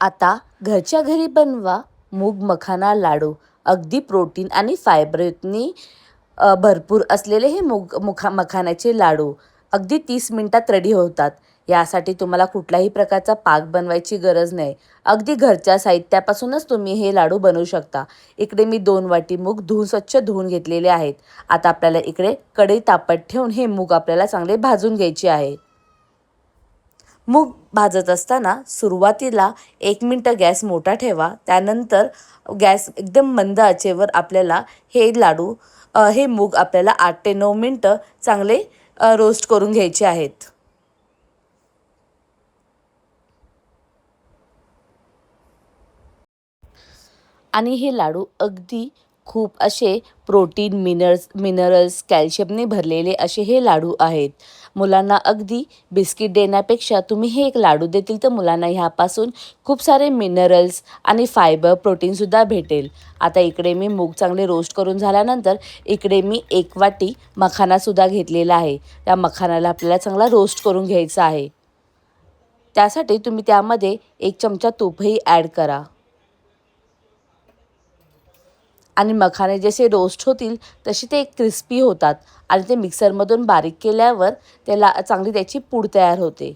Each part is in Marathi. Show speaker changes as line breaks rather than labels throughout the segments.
आता घरच्या घरी बनवा मूग मखाना लाडू. अगदी प्रोटीन आणि फायबरनी भरपूर असलेले हे मखानाचे लाडू अगदी 30 मिनिटात रेडी होतात. यासाठी तुम्हाला कुठल्याही प्रकारचा पाक बनवायची गरज नाही. अगदी घरच्या साहित्यापासूनच तुम्ही हे लाडू बनवू शकता. इकडे मी 2 वाटी मूग स्वच्छ धुवून घेतलेले आहेत. आता आपल्याला इकडे कढई तापत ठेवून हे मूग आपल्याला चांगले भाजून घ्यायचे आहे. मूग भाजत असताना सुरुवातीला 1 मिनिट गॅस मोठा ठेवा. त्यानंतर गॅस एकदम मंद आचेवर आपल्याला हे मूग आपल्याला 8 ते 9 मिनटं चांगले रोस्ट करून घ्यायचे आहेत. आणि हे लाडू अगदी खूप असे प्रोटीन, मिनरल्स, कॅल्शियमने भरलेले असे हे लाडू आहेत. मुलांना अगदी बिस्किट देण्यापेक्षा तुम्ही हे एक लाडू देतील तर मुलांना ह्यापासून खूप सारे मिनरल्स आणि फायबर, प्रोटीनसुद्धा भेटेल. आता इकडे मी मूग चांगले रोस्ट करून झाल्यानंतर इकडे मी 1 वाटी मखानासुद्धा घेतलेला आहे. त्या मखानाला आपल्याला चांगला रोस्ट करून घ्यायचा आहे. त्यासाठी तुम्ही त्यामध्ये 1 चमचा तूपही ॲड करा. आणि मखाने जसे रोस्ट होतील तसे ते क्रिस्पी होतात आणि ते मिक्सरमधून बारीक केल्यावर त्याला चांगली त्याची पूड तयार होते.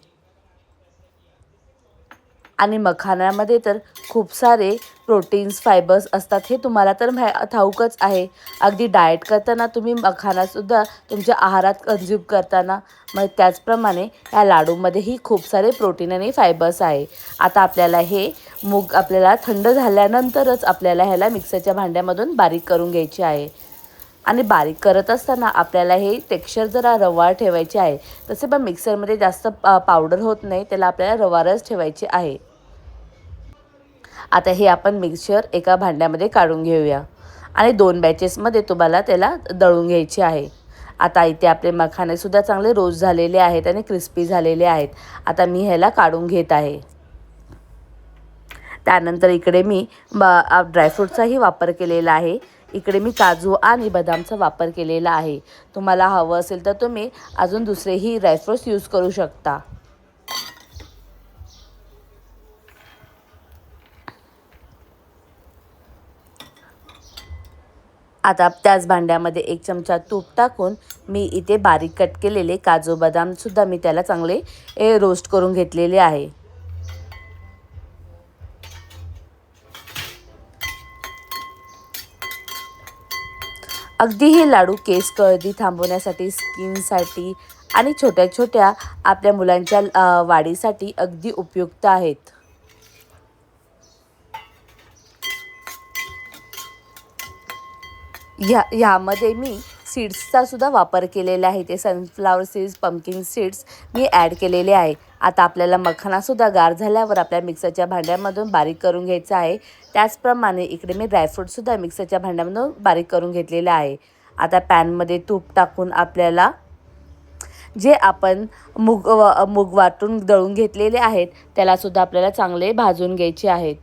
आणि मखाण्यामध्ये तर खूप सारे प्रोटीन्स, फायबर्स असतात हे तुम्हाला तर ठाऊकच आहे. अगदी डाएट करताना तुम्ही मखानासुद्धा तुमच्या आहारात कन्झ्युम करताना मग त्याचप्रमाणे या लाडूमध्येही खूप सारे प्रोटीन आणि फायबर्स आहे. आता आपल्याला हे मूग आपल्याला थंड झाल्यानंतरच आपल्याला ह्याला मिक्सरच्या भांड्यामधून बारीक करून घ्यायचे आहे. आणि बारीक करत असताना आपल्याला हे टेक्स्चर जरा रवाळ ठेवायचे आहे. तसे पण मिक्सरमध्ये जास्त पावडर होत नाही, त्याला आपल्याला रवाळच ठेवायचे आहे. आता हे आपण मिक्सचर एका भांड्यामध्ये काढून घेऊया आणि 2 बॅचेसमध्ये तुम्हाला त्याला दळून घ्यायचे आहे. आता इथे आपले मखानेसुद्धा चांगले रोस्ट झालेले आहेत आणि क्रिस्पी झालेले आहेत. आता मी ह्याला काढून घेत आहे. त्यानंतर इकडे मी ड्रायफ्रूटचाही वापर केलेला आहे. इकडे मी काजू आणि बदामचा वापर केलेला आहे. तुम्हाला हवं असेल तर तुम्ही अजून दुसरेही ड्रायफ्रूट्स यूज करू शकता. आता त्याच भांड्यामध्ये 1 चमचा तूप टाकून मी इथे बारीक कट केलेले काजू बदामसुद्धा मी त्याला चांगले रोस्ट करून घेतलेले आहे. अगदी हे लाडू केस गळती थांबवण्यासाठी, स्किनसाठी आणि छोट्या छोट्या आपल्या मुलांच्या वाढीसाठी अगदी उपयुक्त आहेत. ह्यामध्ये मी सीड्सचा सुद्धा वापर केलेला आहे. ते सनफ्लावर सीड्स, पंपकिन सीड्स मी ॲड केलेले आहे. आता आपल्याला मखानासुद्धा गार झाल्यावर आपल्या मिक्सरच्या भांड्यामधून बारीक करून घ्यायचं आहे. त्याचप्रमाणे इकडे मी ड्रायफ्रूटसुद्धा मिक्सरच्या भांड्यामधून बारीक करून घेतलेलं आहे. आता पॅनमध्ये तूप टाकून आपल्याला जे आपण मूग वाटून दळून घेतलेले आहेत त्यालासुद्धा आपल्याला चांगले भाजून घ्यायचे आहेत.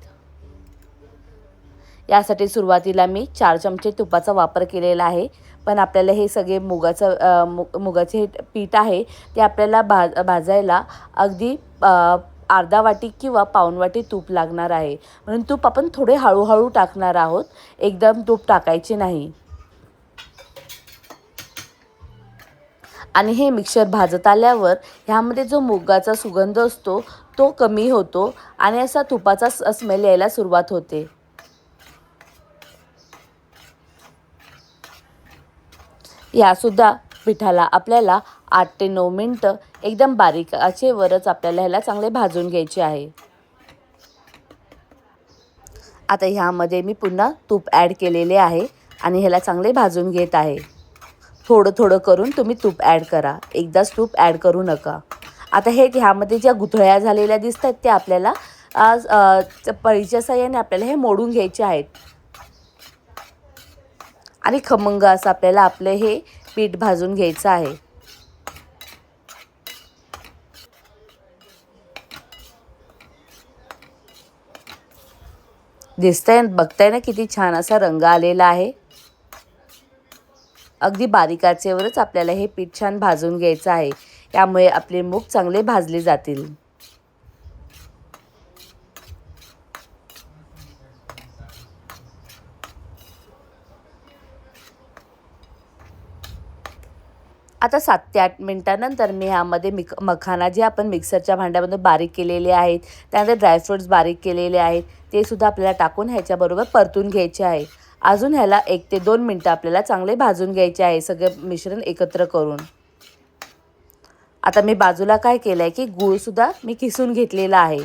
यासाठी सुरुवातीला मी 4 चमचे तुपाचा वापर केलेला आहे. पण आपल्याला हे सगळे मुगाचे हे पीठ आहे ते आपल्याला भाजायला अगदी अर्धा वाटी किंवा पाऊण वाटी तूप लागणार आहे. म्हणून तूप आपण थोडे हळूहळू टाकणार आहोत, एकदम तूप टाकायचे नाही. आणि हे मिक्सचर भाजत आल्यावर ह्यामध्ये जो मुगाचा सुगंध असतो तो कमी होतो आणि असा तुपाचा स्मेल यायला सुरुवात होते. यासुद्धा पिठाला आपल्याला 8 ते 9 मिनटं एकदम बारीक आचेवरच आपल्याला ह्याला चांगले भाजून घ्यायचे आहे. आता ह्यामध्ये मी पुन्हा तूप ॲड केलेले आहे आणि ह्याला चांगले भाजून घेत आहे. थोडं थोडं करून तुम्ही तूप ॲड करा, एकदाच तूप ॲड करू नका. आता ह्यामध्ये ज्या गुठळ्या झालेल्या दिसत आहेत त्या आपल्याला पळीच्या साहाय्याने आपल्याला हे मोडून घ्यायचे आहेत. आणि खमंग असं आपल्याला आपलं हे पीठ भाजून घ्यायचं आहे. बघताय ना किती छान असा रंग आलेला आहे. अगदी बारीक आचेवरच आपल्याला हे पीठ छान भाजून घ्यायचं आहे. यामुळे आपले मूग चांगले भाजले जातील. आता 7 ते 8 मिनिटानंतर मी ह्यामध्ये मखाना जे आपण मिक्सरच्या भांड्यामध्ये बारीक केलेले आहेत, त्यानंतर ड्रायफ्रुट्स बारीक केलेले आहेत, ते सुद्धा आपल्याला टाकून ह्याच्याबरोबर परतून घ्यायचे आहे. अजून ह्याला 1 ते 2 मिनिटं आपल्याला चांगले भाजून घ्यायचे आहे, सगळं मिश्रण एकत्र करून. आता मी बाजूला काय केलं आहे की गूळसुद्धा मी किसून घेतलेला आहे.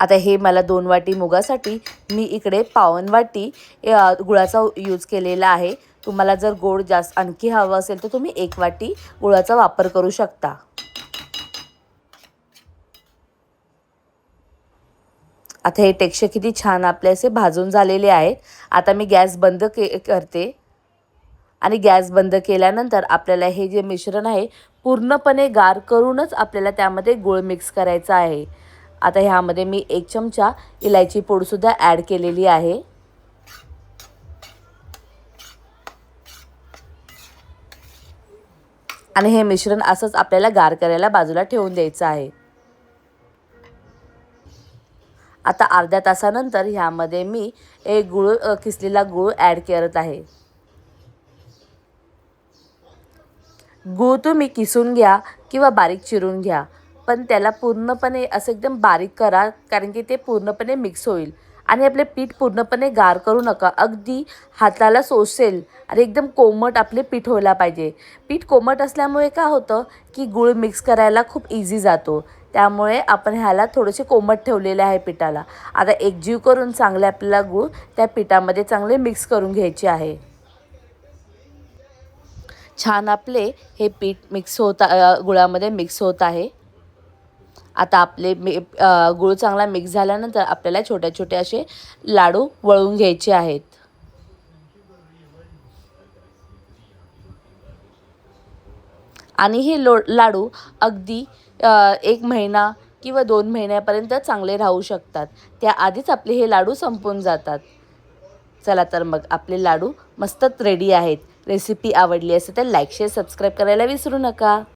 आता हे मला 2 वाटी मुगासाठी मी इकडे पाऊण वाटी गुळाचा यूज केलेला आहे. तुम्हाला जर गोड जास्त आणखी हवं असेल तर तुम्ही 1 वाटी गुळाचा वापर करू शकता. आता हे टेक्स्चर किती छान आपले असे भाजून झालेले आहेत. आता मी गॅस बंद करते आणि गॅस बंद केल्यानंतर आपल्याला हे जे मिश्रण आहे पूर्णपणे गार करूनच आपल्याला त्यामध्ये गूळ मिक्स करायचा आहे. आता ह्यामध्ये मी 1 चमचा इलायची पूडसुद्धा ॲड केलेली आहे. आणि हे मिश्रण असंच आपल्याला गार करायला बाजूला ठेवून द्यायचं आहे. आता अर्ध्या तासानंतर ह्यामध्ये मी किसलेला गूळ ॲड करत आहे. गूळ तुम्ही किसून घ्या किंवा बारीक चिरून घ्या, पण त्याला पूर्णपणे असं एकदम बारीक करा, कारण की ते पूर्णपणे मिक्स होईल. आणि आपले पीठ पूर्णपणे गार करू नका, अगदी हाताला सोसेल आणि एकदम कोमट आपले पीठ व्हायला पाहिजे. पीठ कोमट असल्यामुळे काय होतं की गूळ मिक्स करायला खूप इझी जातो. त्यामुळे आपण ह्याला थोडेसे कोमट ठेवलेले आहे पिठाला. आता एकजीव करून चांगले आपल्याला गूळ त्या पिठामध्ये चांगले मिक्स करून घ्यायचे आहे. छान आपले हे पीठ गुळामध्ये मिक्स होत आहे. आता आपले गूळ चांगला मिक्स झाल्यानंतर आपल्याला छोटे छोटे असे लाडू वळून घ्यायचे आहेत. आणि हे लाडू अगदी 1 महिना किंवा 2 महिन्यापर्यंत चांगले राहू शकतात. त्याआधीच आपले हे लाडू संपून जातात. चला तर मग आपले लाडू मस्तच रेडी आहेत. रेसिपी आवडली असेल तर लाईक, शेअर, सबस्क्राईब करायला विसरू नका.